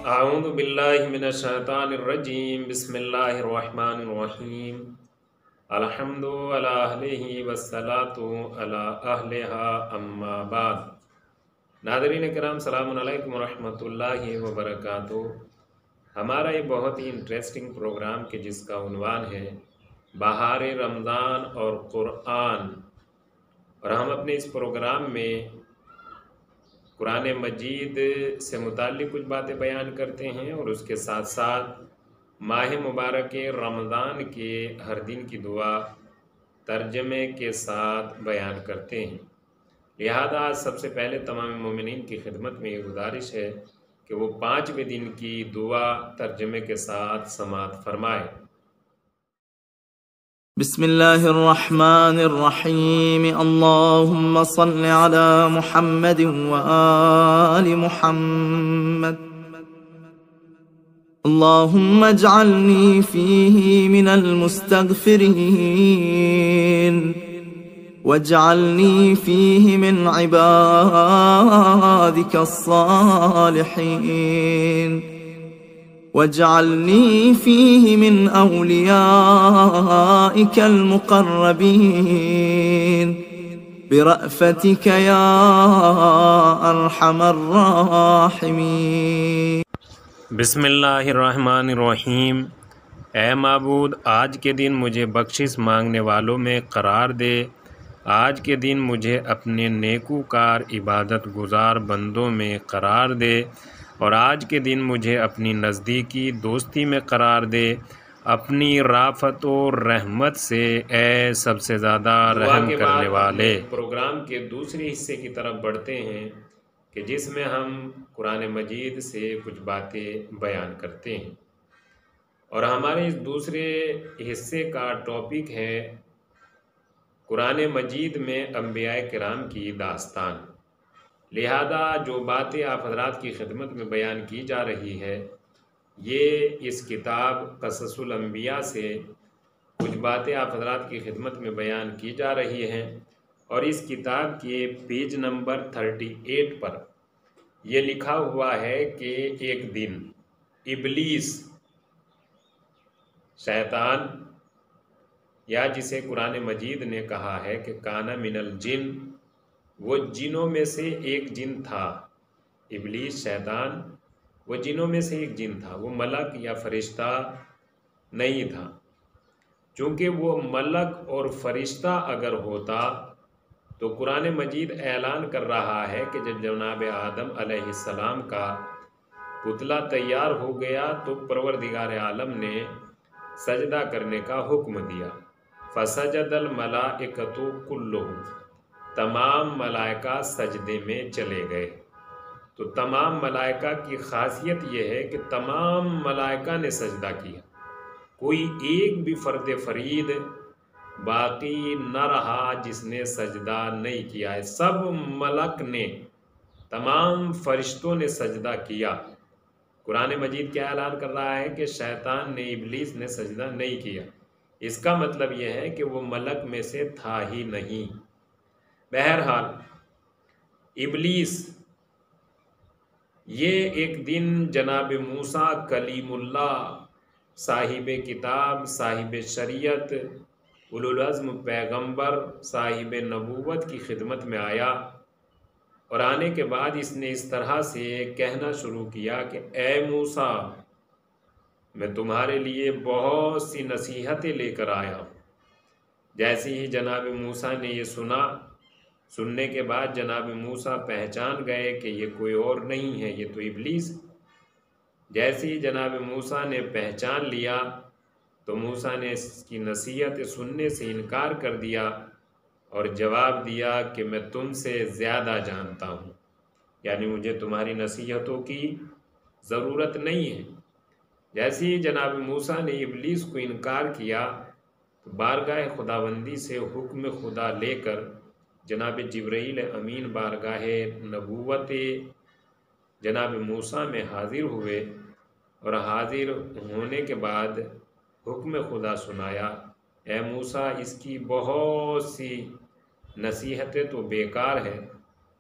اعوذ باللہ من الشیطان الرجیم بسم اللہ الرحمن الرحیم الحمد علی اہلہ والصلاة علی اہلہا اما بعد۔ ناظرین کرام سلام علیکم ورحمۃ اللہ وبرکاتہ۔ ہمارا یہ بہت ہی انٹریسٹنگ پروگرام کہ جس کا عنوان ہے بہار رمضان اور قرآن، اور ہم اپنے اس پروگرام میں قرآن مجید سے متعلق کچھ باتیں بیان کرتے ہیں اور اس کے ساتھ ساتھ ماہ مبارک رمضان کے ہر دن کی دعا ترجمے کے ساتھ بیان کرتے ہیں۔ لہذا سب سے پہلے تمام مومنین کی خدمت میں یہ گزارش ہے کہ وہ 5ویں دن کی دعا ترجمے کے ساتھ سماعت فرمائے۔ بسم الله الرحمن الرحيم اللهم صل على محمد وآل محمد اللهم اجعلني فيه من المستغفرين واجعلني فيه من عبادك الصالحين واجعلني فيه من أوليائك المقربين برأفتك يا أرحم الراحمين۔ بسم اللہ الرحمن الرحیم۔ اے معبود، آج کے دن مجھے بخشش مانگنے والوں میں قرار دے، آج کے دن مجھے اپنے نیکوکار عبادت گزار بندوں میں قرار دے، اور آج کے دن مجھے اپنی نزدیکی دوستی میں قرار دے، اپنی رافت و رحمت سے اے سب سے زیادہ رحم کرنے والے۔ پروگرام کے دوسرے حصے کی طرف بڑھتے ہیں کہ جس میں ہم قرآن مجید سے کچھ باتیں بیان کرتے ہیں، اور ہمارے اس دوسرے حصے کا ٹاپک ہے قرآن مجید میں انبیاء کرام کی داستان۔ لہذا جو باتیں آپ حضرات کی خدمت میں بیان کی جا رہی ہے، یہ اس کتاب قصص الانبیاء سے کچھ باتیں آپ حضرات کی خدمت میں بیان کی جا رہی ہیں، اور اس کتاب کے پیج نمبر 38 پر یہ لکھا ہوا ہے کہ ایک دن ابلیس، شیطان، یا جسے قرآن مجید نے کہا ہے کہ کانا من الجن، وہ جنوں میں سے ایک جن تھا۔ ابلیس، شیطان، وہ جنوں میں سے ایک جن تھا، وہ ملک یا فرشتہ نہیں تھا۔ چونکہ وہ ملک اور فرشتہ اگر ہوتا تو قرآن مجید اعلان کر رہا ہے کہ جب جناب آدم علیہ السلام کا پتلا تیار ہو گیا تو پروردگار عالم نے سجدہ کرنے کا حکم دیا، فسجد الملائکۃ کلھم، تمام ملائکہ سجدے میں چلے گئے۔ تو تمام ملائکہ کی خاصیت یہ ہے کہ تمام ملائکہ نے سجدہ کیا، کوئی ایک بھی فرد فرید باقی نہ رہا جس نے سجدہ نہیں کیا ہے۔ سب ملک نے، تمام فرشتوں نے سجدہ کیا۔ قرآن مجید کیا اعلان کر رہا ہے کہ شیطان نے، ابلیس نے سجدہ نہیں کیا۔ اس کا مطلب یہ ہے کہ وہ ملک میں سے تھا ہی نہیں۔ بہرحال ابلیس یہ ایک دن جناب موسیٰ کلیم اللہ، صاحب کتاب، صاحب شریعت، اولو العزم پیغمبر، صاحب نبوت کی خدمت میں آیا، اور آنے کے بعد اس نے اس طرح سے کہنا شروع کیا کہ اے موسیٰ، میں تمہارے لیے بہت سی نصیحتیں لے کر آیا ہوں۔ جیسے ہی جناب موسیٰ نے یہ سننے کے بعد جناب موسیٰ پہچان گئے کہ یہ کوئی اور نہیں ہے، یہ تو ابلیس۔ جیسے ہی جناب موسیٰ نے پہچان لیا تو موسیٰ نے اس کی نصیحت سننے سے انکار کر دیا، اور جواب دیا کہ میں تم سے زیادہ جانتا ہوں، یعنی مجھے تمہاری نصیحتوں کی ضرورت نہیں ہے۔ جیسے ہی جناب موسیٰ نے ابلیس کو انکار کیا تو بارگاہ خداوندی سے حکم خدا لے کر جناب جبرائیل امین بارگاہ نبوت جناب موسیٰ میں حاضر ہوئے، اور حاضر ہونے کے بعد حکم خدا سنایا، اے موسیٰ اس کی بہت سی نصیحتیں تو بیکار ہے،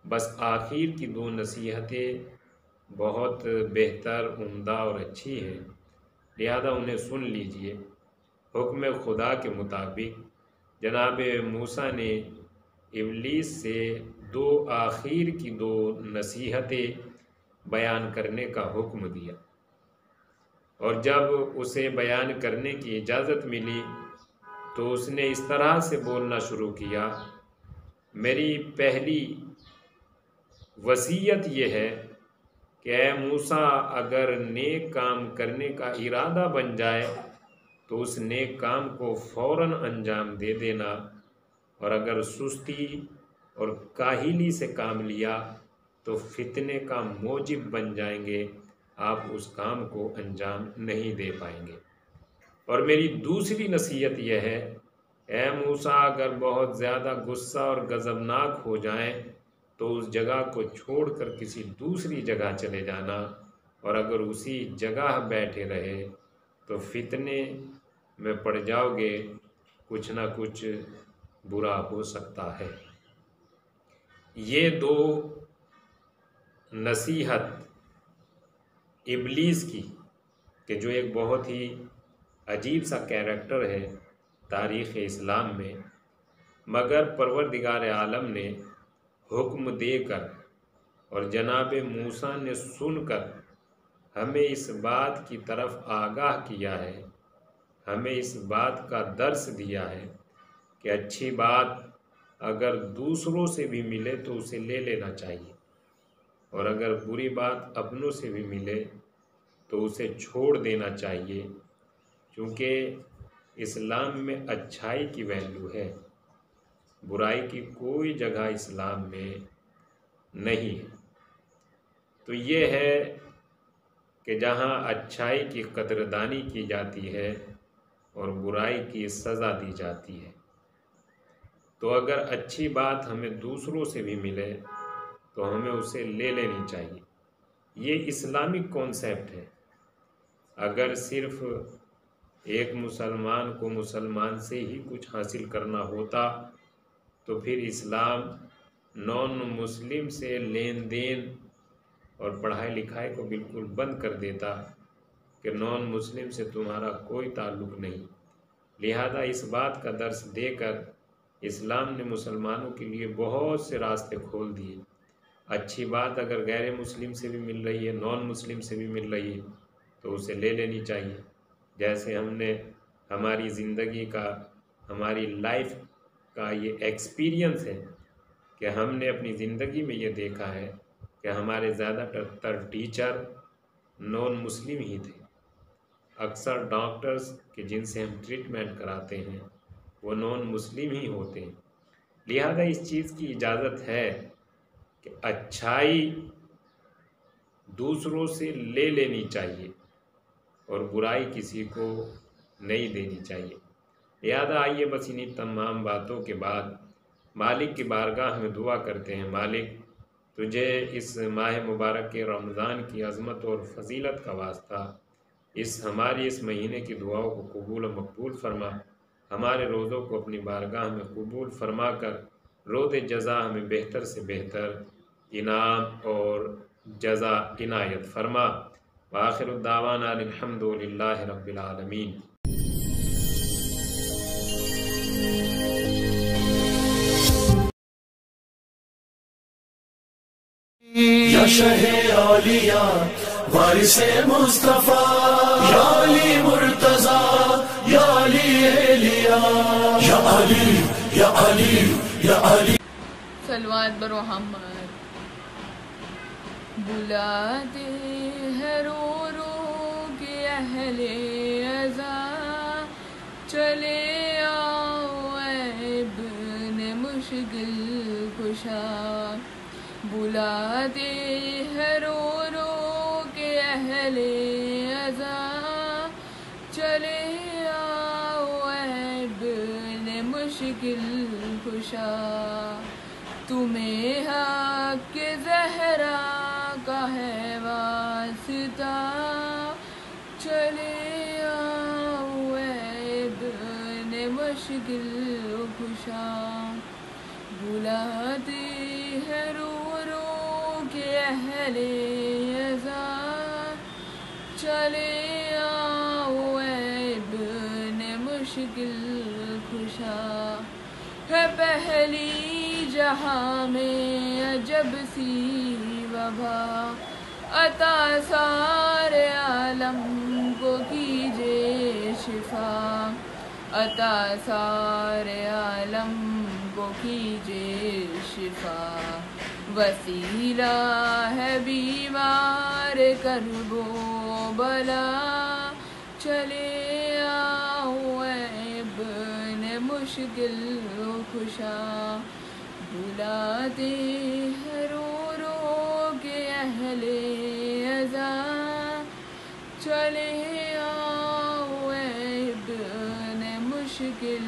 بس آخر کی 2 نصیحتیں بہت بہتر، عمدہ اور اچھی ہیں، لہذا انہیں سن لیجئے۔ حکم خدا کے مطابق جناب موسیٰ نے ابلیس سے 2 آخر کی 2 نصیحتیں بیان کرنے کا حکم دیا، اور جب اسے بیان کرنے کی اجازت ملی تو اس نے اس طرح سے بولنا شروع کیا، میری پہلی وصیت یہ ہے کہ اے موسیٰ اگر نیک کام کرنے کا ارادہ بن جائے تو اس نیک کام کو فوراً انجام دے دینا، اور اگر سستی اور کاہلی سے کام لیا تو فتنے کا موجب بن جائیں گے، آپ اس کام کو انجام نہیں دے پائیں گے۔ اور میری دوسری نصیحت یہ ہے، اے موسیٰ اگر بہت زیادہ غصہ اور غضبناک ہو جائیں تو اس جگہ کو چھوڑ کر کسی دوسری جگہ چلے جانا، اور اگر اسی جگہ بیٹھے رہے تو فتنے میں پڑ جاؤ گے، کچھ نہ کچھ برا ہو سکتا ہے۔ یہ 2 نصیحت ابلیس کی، کہ جو ایک بہت ہی عجیب سا کیریکٹر ہے تاریخ اسلام میں، مگر پروردگار عالم نے حکم دے کر اور جناب موسیٰ نے سن کر ہمیں اس بات کی طرف آگاہ کیا ہے، ہمیں اس بات کا درس دیا ہے کہ اچھی بات اگر دوسروں سے بھی ملے تو اسے لے لینا چاہیے، اور اگر بری بات اپنوں سے بھی ملے تو اسے چھوڑ دینا چاہیے، کیونکہ اسلام میں اچھائی کی ویلیو ہے، برائی کی کوئی جگہ اسلام میں نہیں ہے۔ تو یہ ہے کہ جہاں اچھائی کی قدردانی کی جاتی ہے اور برائی کی سزا دی جاتی ہے، تو اگر اچھی بات ہمیں دوسروں سے بھی ملے تو ہمیں اسے لے لینی چاہیے۔ یہ اسلامک کانسیپٹ ہے۔ اگر صرف ایک مسلمان کو مسلمان سے ہی کچھ حاصل کرنا ہوتا تو پھر اسلام نان مسلم سے لین دین اور پڑھائی لکھائی کو بالکل بند کر دیتا کہ نان مسلم سے تمہارا کوئی تعلق نہیں۔ لہذا اس بات کا درس دے کر اسلام نے مسلمانوں کے لیے بہت سے راستے کھول دیے۔ اچھی بات اگر غیر مسلم سے بھی مل رہی ہے، نان مسلم سے بھی مل رہی ہے تو اسے لے لینی چاہیے۔ جیسے ہم نے ہماری زندگی کا، ہماری لائف کا یہ ایکسپیرینس ہے کہ ہم نے اپنی زندگی میں یہ دیکھا ہے کہ ہمارے زیادہ تر ٹیچر نان مسلم ہی تھے۔ اکثر ڈاکٹرز کہ جن سے ہم ٹریٹمنٹ کراتے ہیں وہ نان مسلم ہی ہوتے ہیں۔ لہذا اس چیز کی اجازت ہے کہ اچھائی دوسروں سے لے لینی چاہیے اور برائی کسی کو نہیں دینی چاہیے۔ لہذا آئیے بس انہی تمام باتوں کے بعد مالک کی بارگاہ میں دعا کرتے ہیں، مالک تجھے اس ماہ مبارک کے رمضان کی عظمت اور فضیلت کا واسطہ ہماری اس مہینے کی دعاؤں کو قبول و مقبول فرما، ہمارے روزوں کو اپنی بارگاہ میں قبول فرما کر روز جزا ہمیں بہتر سے بہتر انعام اور جزا عنایت فرما۔ وآخر الدعوانا الحمد للہ رب العالمین۔ یا شہ اولیاء وارث مصطفیٰ، یا علی مرتضیٰ، یا علی الیاء، یا علی یا علی یا علی۔ صلوات بر محمد۔ بلاتے ہیں رو رو کے اہل عزا، چلے آؤ اے ابن مشرق مشکل کشا بلاتے ہیں رو رو کے اہل عزا چلے آؤ اے ابن مشکل کشا تمہیں حق کے زہرا کا ہے واسطہ چلے آؤ اے ابن مشکل کشا بلاتے ہیں رو رو کے اہل عزا چلے آؤ اے ابن مشکل کشا ہے پہلی جہاں میں عجب سی وبا عطا سارے عالم کو کیجے شفا عطا سارے عالم کو کیجے شفا وسیلہ ہے بیمار کرب و بلا چلے آؤ اے ابن مشکل کشا بلاتے ہیں رو رو کے اہل عزا چلے آؤ اے ابن مشکل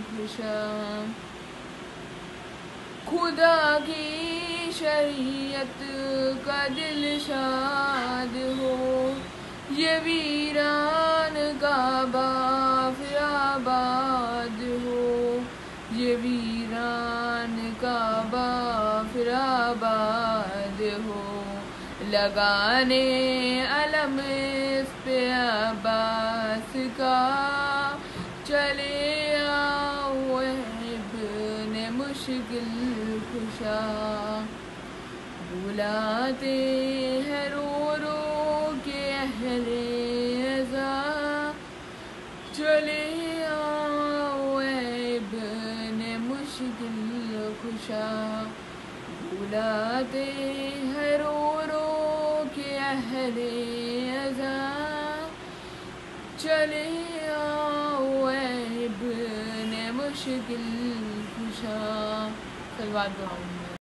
کشا خدا کی شریعت کا دل شاد ہو یہ ویران کعبہ پھر آباد ہو یہ ویران کعبہ پھر آباد ہو لگانے علم اس پہ عباس کا چلے آؤ اے ابن مشکل کشا بلاتے ہیں رو رو کے اہل عزا چلے آؤ اے ابن مشکل کشا بلاتے ہیں رو رو کے اہل عزا چلے آؤ اے ابن مشکل کشا صلوات